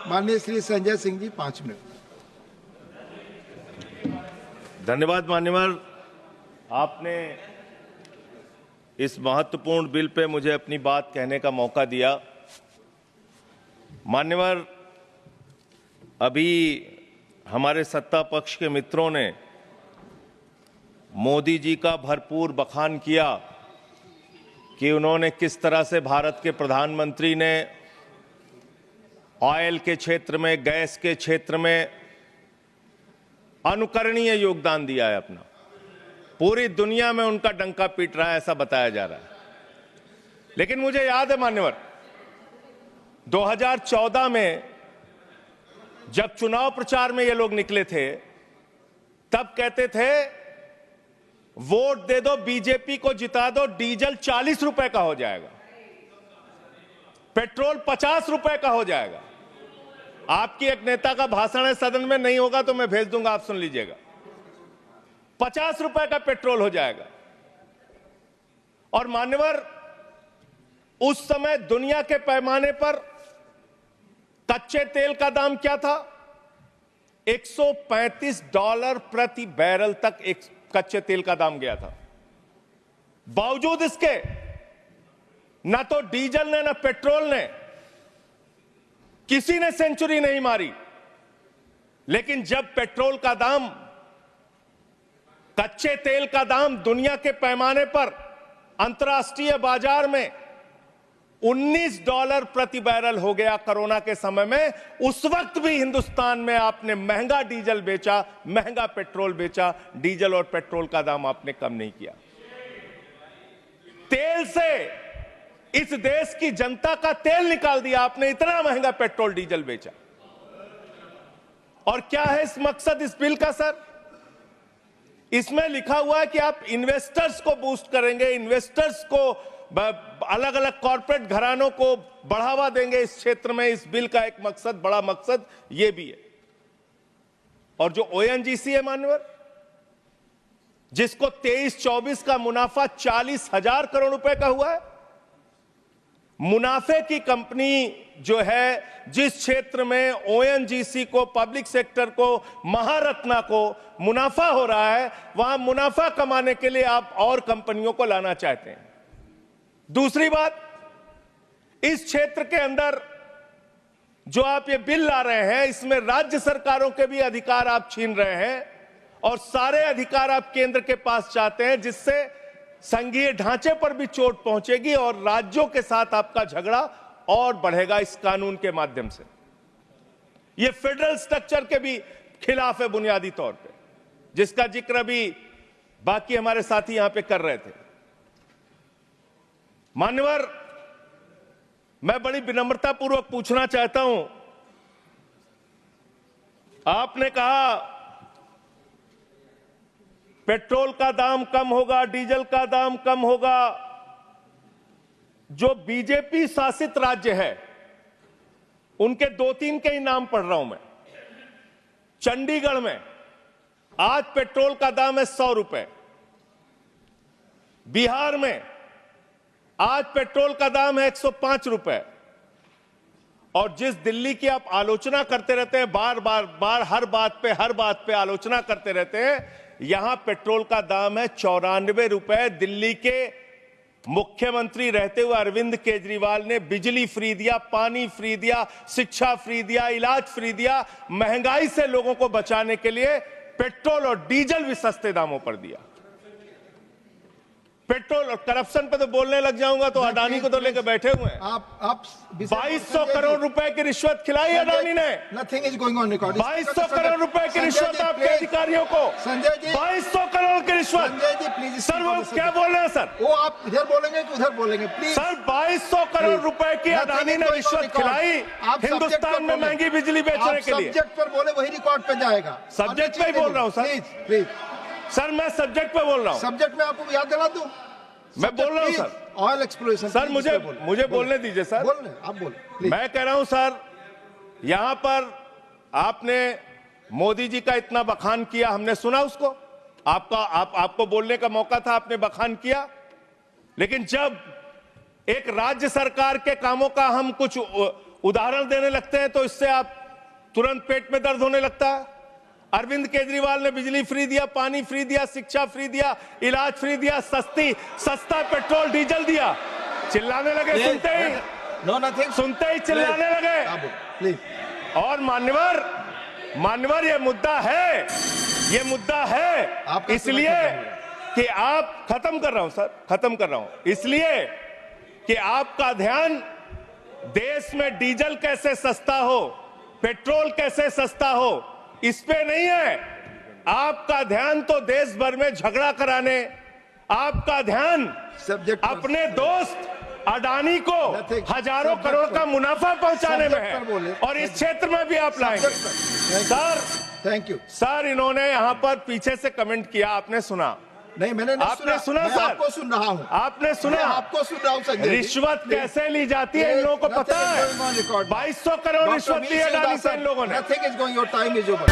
माननीय श्री संजय सिंह जी 5 मिनट। धन्यवाद मान्यवर, आपने इस महत्वपूर्ण बिल पे मुझे अपनी बात कहने का मौका दिया। मान्यवर, अभी हमारे सत्ता पक्ष के मित्रों ने मोदी जी का भरपूर बखान किया कि उन्होंने किस तरह से भारत के प्रधानमंत्री ने ऑयल के क्षेत्र में, गैस के क्षेत्र में अनुकरणीय योगदान दिया है अपना। पूरी दुनिया में उनका डंका पीट रहा है, ऐसा बताया जा रहा है। लेकिन मुझे याद है मान्यवर, 2014 में जब चुनाव प्रचार में ये लोग निकले थे, तब कहते थे वोट दे दो, बीजेपी को जिता दो, डीजल 40 रुपए का हो जाएगा, पेट्रोल 50 रुपए का हो जाएगा। आपकी एक नेता का भाषण है, सदन में नहीं होगा तो मैं भेज दूंगा, आप सुन लीजिएगा। 50 रुपए का पेट्रोल हो जाएगा। और मान्यवर, उस समय दुनिया के पैमाने पर कच्चे तेल का दाम क्या था? $135 प्रति बैरल तक एक कच्चे तेल का दाम गया था। बावजूद इसके ना तो डीजल ने ना पेट्रोल ने, किसी ने सेंचुरी नहीं मारी। लेकिन जब पेट्रोल का दाम, कच्चे तेल का दाम दुनिया के पैमाने पर अंतर्राष्ट्रीय बाजार में $19 प्रति बैरल हो गया कोरोना के समय में, उस वक्त भी हिंदुस्तान में आपने महंगा डीजल बेचा, महंगा पेट्रोल बेचा। डीजल और पेट्रोल का दाम आपने कम नहीं किया। तेल से इस देश की जनता का तेल निकाल दिया आपने, इतना महंगा पेट्रोल डीजल बेचा। और क्या है इस मकसद इस बिल का सर? इसमें लिखा हुआ है कि आप इन्वेस्टर्स को बूस्ट करेंगे, इन्वेस्टर्स को, अलग अलग कॉर्पोरेट घरानों को बढ़ावा देंगे इस क्षेत्र में। इस बिल का एक मकसद, बड़ा मकसद ये भी है। और जो ओएनजीसी है मान्यवर, जिसको 23-24 का मुनाफा 40,000 करोड़ रुपए का हुआ है, मुनाफे की कंपनी जो है, जिस क्षेत्र में ओएनजीसी को, पब्लिक सेक्टर को, महारत्ना को मुनाफा हो रहा है, वहां मुनाफा कमाने के लिए आप और कंपनियों को लाना चाहते हैं। दूसरी बात, इस क्षेत्र के अंदर जो आप ये बिल ला रहे हैं, इसमें राज्य सरकारों के भी अधिकार आप छीन रहे हैं और सारे अधिकार आप केंद्र के पास चाहते हैं, जिससे संघीय ढांचे पर भी चोट पहुंचेगी और राज्यों के साथ आपका झगड़ा और बढ़ेगा इस कानून के माध्यम से। यह फेडरल स्ट्रक्चर के भी खिलाफ है बुनियादी तौर पे, जिसका जिक्र भी बाकी हमारे साथी यहां पे कर रहे थे। मान्यवर, मैं बड़ी विनम्रता पूर्वक पूछना चाहता हूं, आपने कहा पेट्रोल का दाम कम होगा, डीजल का दाम कम होगा। जो बीजेपी शासित राज्य है, उनके 2-3 के ही नाम पढ़ रहा हूं मैं। चंडीगढ़ में आज पेट्रोल का दाम है 100 रुपए। बिहार में आज पेट्रोल का दाम है 105 रुपए। और जिस दिल्ली की आप आलोचना करते रहते हैं, बार हर बात पे आलोचना करते रहते हैं, यहां पेट्रोल का दाम है 94 रुपए। दिल्ली के मुख्यमंत्री रहते हुए अरविंद केजरीवाल ने बिजली फ्री दिया, पानी फ्री दिया, शिक्षा फ्री दिया, इलाज फ्री दिया। महंगाई से लोगों को बचाने के लिए पेट्रोल और डीजल भी सस्ते दामों पर दिया। पेट्रोल और करप्शन पे तो बोलने लग जाऊंगा तो अडानी को तो लेकर बैठे हुए हैं। आप 2200 करोड़ रुपए की रिश्वत खिलाई अडानी ने। Nothing is going on record. 2200 crore रुपए की रिश्वत आपके अधिकारियों को। संजय जी, 2200 करोड़ की रिश्वत। संजय जी प्लीज। सर वो क्या बोल रहे हैं सर? वो आप इधर बोलेंगे कि उधर बोलेंगे प्लीज। सर 2200 करोड़ रुपए की अडानी ने रिश्वत खिलाई हिंदुस्तान में महंगी बिजली बेचने के लिए। सब्जेक्ट पर बोले वही रिकॉर्ड पे जाएगा। सब्जेक्ट पे ही बोल रहा हूँ सर। प्लीज सर, मैं सब्जेक्ट पे बोल रहा हूँ। सब्जेक्ट में आपको याद दिला दूं, मैं बोल रहा हूं सर, ऑयल एक्सप्लोरेशन। सर मुझे बोलने दीजिए सर। बोलने आप बोले। मैं कह रहा हूं सर, यहां पर आपने मोदी जी का इतना बखान किया, हमने सुना उसको। आपको बोलने का मौका था, आपने बखान किया। लेकिन जब एक राज्य सरकार के कामों का हम कुछ उदाहरण देने लगते हैं तो इससे आप तुरंत पेट में दर्द होने लगता है। अरविंद केजरीवाल ने बिजली फ्री दिया, पानी फ्री दिया, शिक्षा फ्री दिया, इलाज फ्री दिया, सस्ता पेट्रोल डीजल दिया, चिल्लाने लगे सुनते ही, नो नथिंग, सुनते ही चिल्लाने लगे। प्लीज। और मान्यवर ये मुद्दा है आपका इसलिए कि आप खत्म कर रहा हूं इसलिए कि आपका ध्यान देश में डीजल कैसे सस्ता हो, पेट्रोल कैसे सस्ता हो, इस पे नहीं है। आपका ध्यान तो देश भर में झगड़ा कराने, आपका ध्यान अपने दोस्त अडानी को हजारों करोड़ का मुनाफा पहुंचाने में है, और इस क्षेत्र में भी आप लाएंगे। सर थैंक यू सर, इन्होंने यहां पर पीछे से कमेंट किया, आपने सुना? नहीं, मैंने नहीं आपने सुना मैं सर? आपको सुन रहा हूं। आपने सुना? आपको सुन रहा हूं संजय। रिश्वत कैसे ली जाती है इन लोगों को पता है। 2200 करोड़ रिश्वत ली अडानी से इन लोगों ने। Nothing is going, your time is over.